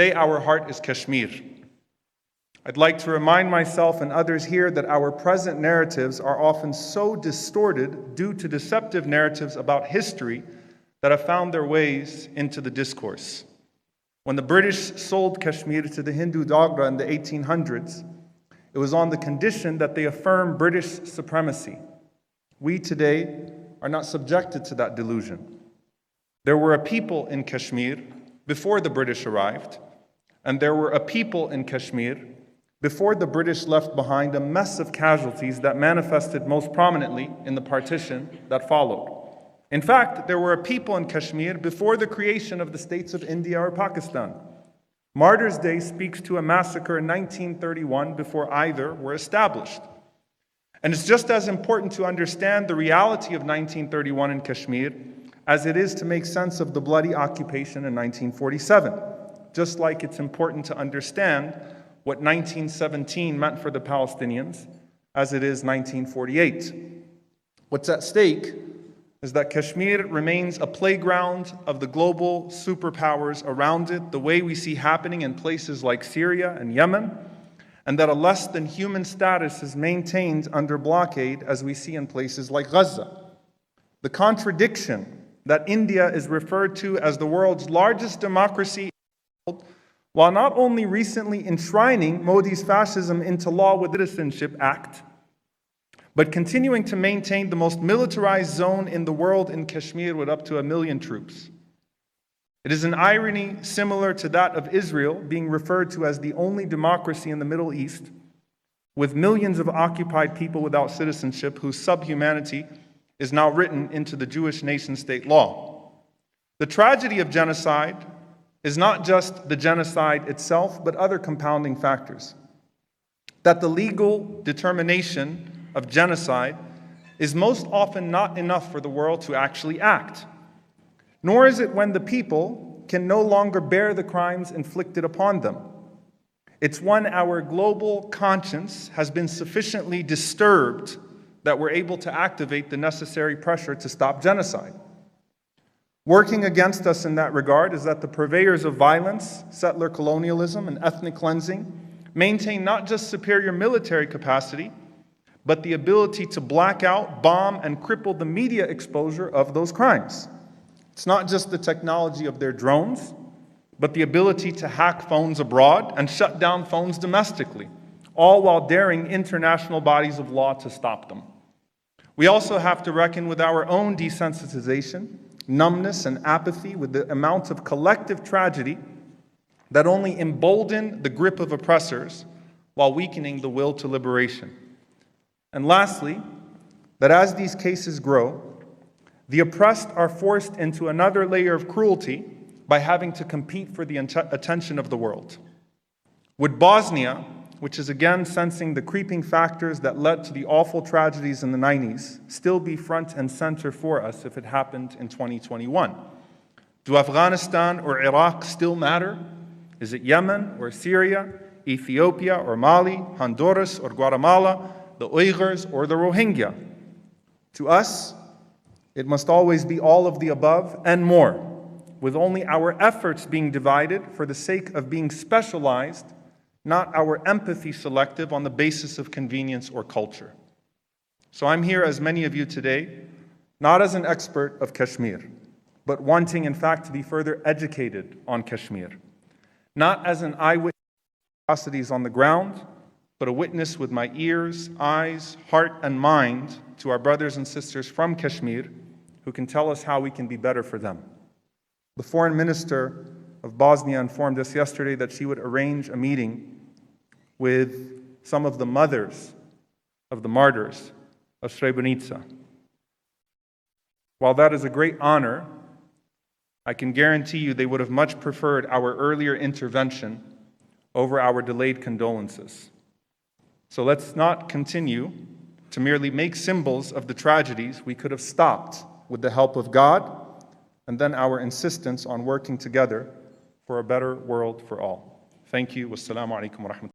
Today our heart is Kashmir. I'd like to remind myself and others here that our present narratives are often so distorted due to deceptive narratives about history that have found their ways into the discourse. When the British sold Kashmir to the Hindu Dogra in the 1800s, it was on the condition that they affirm British supremacy. We today are not subjected to that delusion. There were a people in Kashmir before the British arrived, and there were a people in Kashmir before the British left behind a mess of casualties that manifested most prominently in the partition that followed. In fact, there were a people in Kashmir before the creation of the states of India or Pakistan. Martyrs' Day speaks to a massacre in 1931 before either were established. And it's just as important to understand the reality of 1931 in Kashmir as it is to make sense of the bloody occupation in 1947. Just like it's important to understand what 1917 meant for the Palestinians as it is 1948. What's at stake is that Kashmir remains a playground of the global superpowers around it, the way we see happening in places like Syria and Yemen, and that a less than human status is maintained under blockade as we see in places like Gaza. The contradiction that India is referred to as the world's largest democracy, while not only recently enshrining Modi's fascism into law with the Citizenship Act, but continuing to maintain the most militarized zone in the world in Kashmir with up to 1 million troops. It is an irony similar to that of Israel being referred to as the only democracy in the Middle East, with millions of occupied people without citizenship whose subhumanity is now written into the Jewish nation-state law. The tragedy of genocide is not just the genocide itself, but other compounding factors. That the legal determination of genocide is most often not enough for the world to actually act. Nor is it when the people can no longer bear the crimes inflicted upon them. It's when our global conscience has been sufficiently disturbed that we're able to activate the necessary pressure to stop genocide. Working against us in that regard is that the purveyors of violence, settler colonialism, and ethnic cleansing maintain not just superior military capacity, but the ability to black out, bomb, and cripple the media exposure of those crimes. It's not just the technology of their drones, but the ability to hack phones abroad and shut down phones domestically, all while daring international bodies of law to stop them. We also have to reckon with our own desensitization, numbness, and apathy with the amount of collective tragedy that only embolden the grip of oppressors while weakening the will to liberation. And lastly, that as these cases grow, the oppressed are forced into another layer of cruelty by having to compete for the attention of the world. Would Bosnia, which is again sensing the creeping factors that led to the awful tragedies in the 90s, still be front and center for us if it happened in 2021? Do Afghanistan or Iraq still matter? Is it Yemen or Syria, Ethiopia or Mali, Honduras or Guatemala, the Uyghurs or the Rohingya? To us, it must always be all of the above and more, with only our efforts being divided for the sake of being specialized, not our empathy selective on the basis of convenience or culture. So I'm here, as many of you today, not as an expert of Kashmir, but wanting, in fact, to be further educated on Kashmir. Not as an eyewitness to atrocities on the ground, but a witness with my ears, eyes, heart, and mind to our brothers and sisters from Kashmir who can tell us how we can be better for them. The foreign minister of Bosnia informed us yesterday that she would arrange a meeting with some of the mothers of the martyrs of Srebrenica. While that is a great honor, I can guarantee you they would have much preferred our earlier intervention over our delayed condolences. So let's not continue to merely make symbols of the tragedies we could have stopped with the help of God, and then our insistence on working together for a better world for all. Thank you. Wassalamu alaikum wa rahmatullahi.